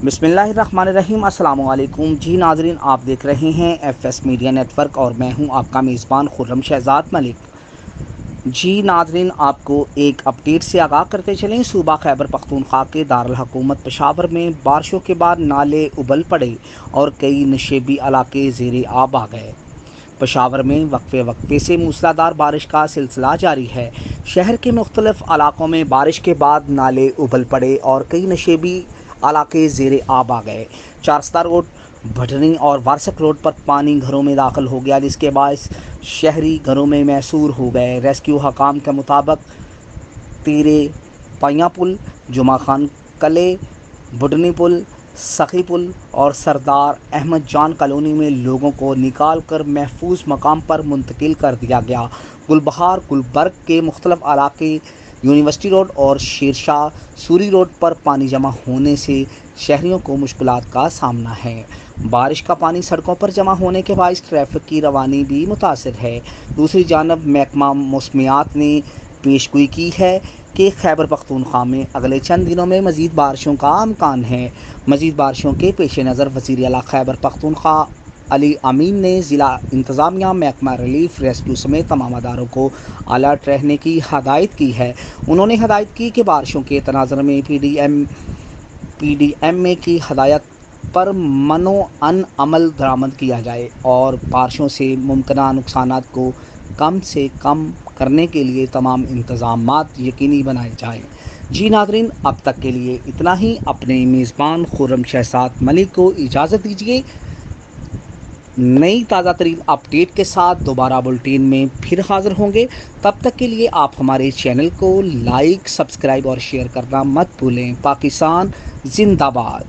बिस्मिल्लाहिर्रहमानिर्रहीम। अस्सलामु अलैकुम। जी नाजरीन, आप देख रहे हैं एफएस मीडिया नेटवर्क और मैं हूं आपका मेज़बान खुर्रम शहजाद मलिक। जी नाजरीन, आपको एक अपडेट से आगाह करते चलें। सूबा खैबर पख्तूनख्वा के दारुल हुकूमत पेशावर में बारिशों के बाद नाले उबल पड़े और कई नशेबी इलाके ज़ेरे आब आ गए। पेशावर में वक्फे वक्फे से मूसलाधार बारिश का सिलसिला जारी है। शहर के मुख्तलिफ इलाकों में बारिश के बाद नाले उबल पड़े और कई नशेबी इलाके ज़ेरे आब आ गए। चारस्ता रोड, भटनी और वारसक रोड पर पानी घरों में दाखिल हो गया, जिसके बायस शहरी घरों में मैसूर हो गए। रेस्क्यू हकाम के मुताबिक तीरे पैया पुल, जुमा खान कले, बुडनी पुल, सखी पुल और सरदार अहमद जान कॉलोनी में लोगों को निकाल कर महफूज मकाम पर मुंतकिल कर दिया गया। गुलबहार गुलबर्ग के मुख्तलिफ इलाके, यूनिवर्सिटी रोड और शेरशाह सूरी रोड पर पानी जमा होने से शहरियों को मुश्किलात का सामना है। बारिश का पानी सड़कों पर जमा होने के बायस ट्रैफिक की रवानी भी मुतासिर है। दूसरी जानब महकमा मौसमियात ने पेशगोई की है कि खैबर पख्तूनख्वा में अगले चंद दिनों में मज़ीद बारिशों का इम्कान है। मज़ीद बारिशों के पेश नज़र वज़ीर आला खैबर पख्तूनख्वा अली अमीन ने ज़िला इंतज़ामिया, महकमा रिलीफ, रेस्क्यू समेत तमाम अदारों को अलर्ट रहने की हदायत की है। उन्होंने हदायत की कि बारिशों के तनाज़ुर में PDMA की हदायत पर मनो अन अमल दरामद किया जाए और बारिशों से मुमकिना नुकसानात को कम से कम करने के लिए तमाम इंतज़ामात यकीनी बनाए जाएँ। जी नाज़रीन, अब तक के लिए इतना ही। अपने मेज़बान खुर्रम शहजाद मलिक को इजाज़त दीजिए। नई ताज़ा तरीन अपडेट के साथ दोबारा बुलेटिन में फिर हाज़िर होंगे। तब तक के लिए आप हमारे चैनल को लाइक, सब्सक्राइब और शेयर करना मत भूलें। पाकिस्तान जिंदाबाद।